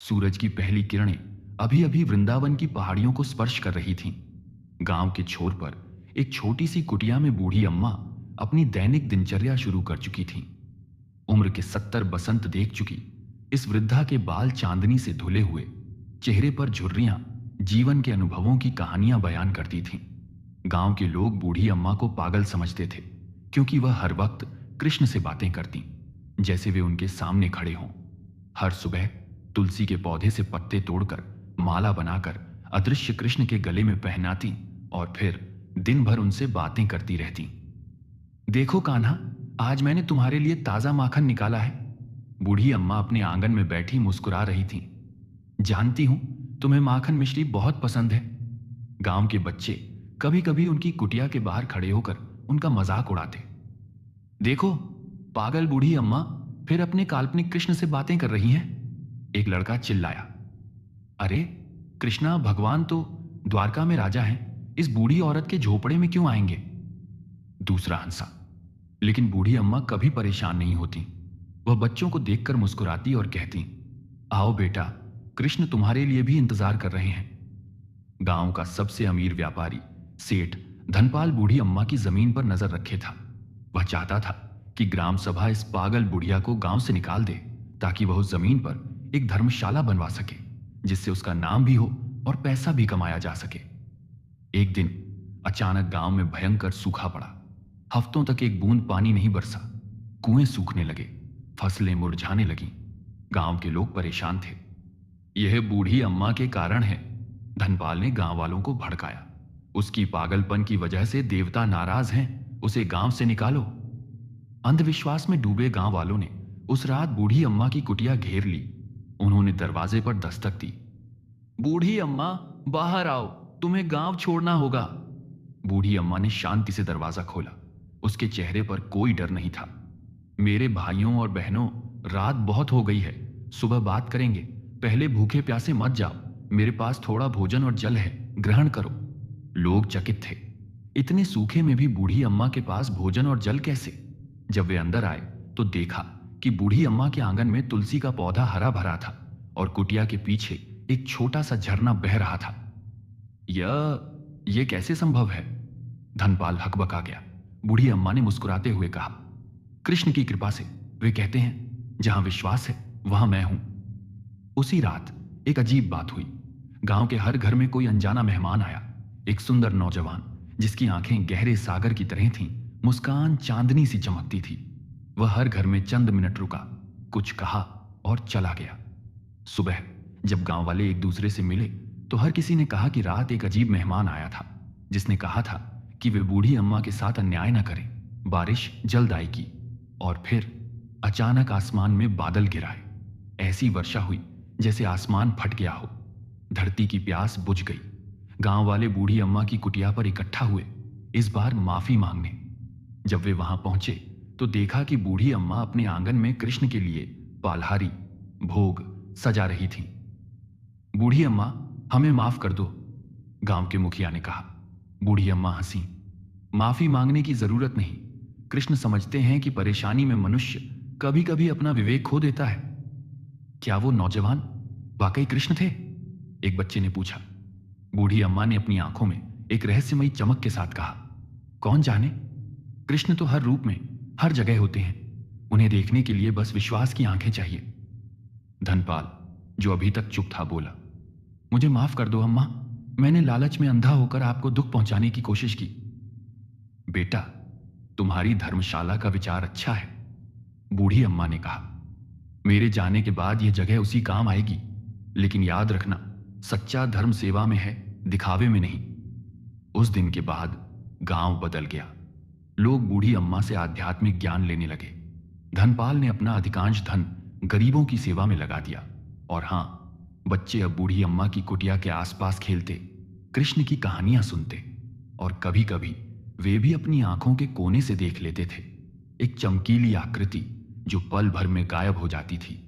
सूरज की पहली किरणें अभी अभी वृंदावन की पहाड़ियों को स्पर्श कर रही थीं। गांव के छोर पर एक छोटी सी कुटिया में बूढ़ी अम्मा अपनी दैनिक दिनचर्या शुरू कर चुकी थीं। उम्र के 70 बसंत देख चुकी इस वृद्धा के बाल चांदनी से धुले हुए, चेहरे पर झुर्रियां जीवन के अनुभवों की कहानियां बयान करती थीं। गांव के लोग बूढ़ी अम्मा को पागल समझते थे, क्योंकि वह हर वक्त कृष्ण से बातें करती, जैसे वे उनके सामने खड़े हों। हर सुबह तुलसी के पौधे से पत्ते तोड़कर माला बनाकर अदृश्य कृष्ण के गले में पहनाती और फिर दिन भर उनसे बातें करती रहती। देखो कान्हा, आज मैंने तुम्हारे लिए ताजा माखन निकाला है। बूढ़ी अम्मा अपने आंगन में बैठी मुस्कुरा रही थी। जानती हूं तुम्हें माखन मिश्री बहुत पसंद है। गांव के बच्चे कभी कभी उनकी कुटिया के बाहर खड़े होकर उनका मजाक उड़ाते। देखो, पागल बूढ़ी अम्मा फिर अपने काल्पनिक कृष्ण से बातें कर रही हैं। एक लड़का चिल्लाया। अरे कृष्णा भगवान तो द्वारका में राजा हैं, इस बूढ़ी औरत के झोपड़े में क्यों आएंगे? दूसरा हंसा। लेकिन बूढ़ी अम्मा कभी परेशान नहीं होती। वह बच्चों को देखकर मुस्कुराती और कहती, आओ बेटा, कृष्ण तुम्हारे लिए भी इंतजार कर रहे हैं। गांव का सबसे अमीर व्यापारी सेठ धनपाल बूढ़ी अम्मा की जमीन पर नजर रखे था। वह चाहता था कि ग्राम सभा इस पागल बुढ़िया को गांव से निकाल दे, ताकि वह उस जमीन पर एक धर्मशाला बनवा सके, जिससे उसका नाम भी हो और पैसा भी कमाया जा सके। एक दिन अचानक गांव में भयंकर सूखा पड़ा। हफ्तों तक एक बूंद पानी नहीं बरसा। कुएं सूखने लगे, फसलें मुरझाने लगीं। गांव के लोग परेशान थे। यह बूढ़ी अम्मा के कारण है, धनपाल ने गांव वालों को भड़काया। उसकी पागलपन की वजह से देवता नाराज हैं, उसे गांव से निकालो। अंधविश्वास में डूबे गांव वालों ने उस रात बूढ़ी अम्मा की कुटिया घेर ली। उन्होंने दरवाजे पर दस्तक दी। बूढ़ी अम्मा, बाहर आओ, तुम्हें गांव छोड़ना होगा। बूढ़ी अम्मा ने शांति से दरवाजा खोला। उसके चेहरे पर कोई डर नहीं था। मेरे भाइयों और बहनों, रात बहुत हो गई है, सुबह बात करेंगे, पहले भूखे प्यासे मत जाओ। मेरे पास थोड़ा भोजन और जल है, ग्रहण करो। लोग चकित थे। इतने सूखे में भी बूढ़ी अम्मा के पास भोजन और जल कैसे? जब वे अंदर आए तो देखा कि बूढ़ी अम्मा के आंगन में तुलसी का पौधा हरा भरा था और कुटिया के पीछे एक छोटा सा झरना बह रहा था। यह कैसे संभव है? धनपाल हकबका गया। बूढ़ी अम्मा ने मुस्कुराते हुए कहा, कृष्ण की कृपा से। वे कहते हैं, जहां विश्वास है वहां मैं हूं। उसी रात एक अजीब बात हुई। गांव के हर घर में कोई अनजाना मेहमान आया। एक सुंदर नौजवान, जिसकी आंखें गहरे सागर की तरह थीं, मुस्कान चांदनी सी चमकती थी। वह हर घर में चंद मिनट रुका, कुछ कहा और चला गया। सुबह जब गांव वाले एक दूसरे से मिले तो हर किसी ने कहा कि रात एक अजीब मेहमान आया था, जिसने कहा था कि वे बूढ़ी अम्मा के साथ अन्याय न करें, बारिश जल्द आएगी। और फिर अचानक आसमान में बादल गिराए। ऐसी वर्षा हुई जैसे आसमान फट गया हो। धरती की प्यास बुझ गई। गांव वाले बूढ़ी अम्मा की कुटिया पर इकट्ठा हुए, इस बार माफी मांगने। जब वे वहां पहुंचे तो देखा कि बूढ़ी अम्मा अपने आंगन में कृष्ण के लिए पालहारी भोग सजा रही थी। बूढ़ी अम्मा, हमें माफ कर दो, गांव के मुखिया ने कहा। बूढ़ी अम्मा हंसी। माफी मांगने की जरूरत नहीं। कृष्ण समझते हैं कि परेशानी में मनुष्य कभी कभी अपना विवेक खो देता है। क्या वो नौजवान वाकई कृष्ण थे? एक बच्चे ने पूछा। बूढ़ी अम्मा ने अपनी आंखों में एक रहस्यमयी चमक के साथ कहा, कौन जाने, कृष्ण तो हर रूप में हर जगह होते हैं। उन्हें देखने के लिए बस विश्वास की आंखें चाहिए। धनपाल, जो अभी तक चुप था, बोला, मुझे माफ कर दो अम्मा, मैंने लालच में अंधा होकर आपको दुख पहुंचाने की कोशिश की। बेटा, तुम्हारी धर्मशाला का विचार अच्छा है, बूढ़ी अम्मा ने कहा। मेरे जाने के बाद यह जगह उसी काम आएगी, लेकिन याद रखना, सच्चा धर्म सेवा में है, दिखावे में नहीं। उस दिन के बाद गांव बदल गया। लोग बूढ़ी अम्मा से आध्यात्मिक ज्ञान लेने लगे। धनपाल ने अपना अधिकांश धन गरीबों की सेवा में लगा दिया। और हां, बच्चे अब बूढ़ी अम्मा की कुटिया के आसपास खेलते, कृष्ण की कहानियां सुनते, और कभी कभी वे भी अपनी आंखों के कोने से देख लेते थे एक चमकीली आकृति जो पल भर में गायब हो जाती थी।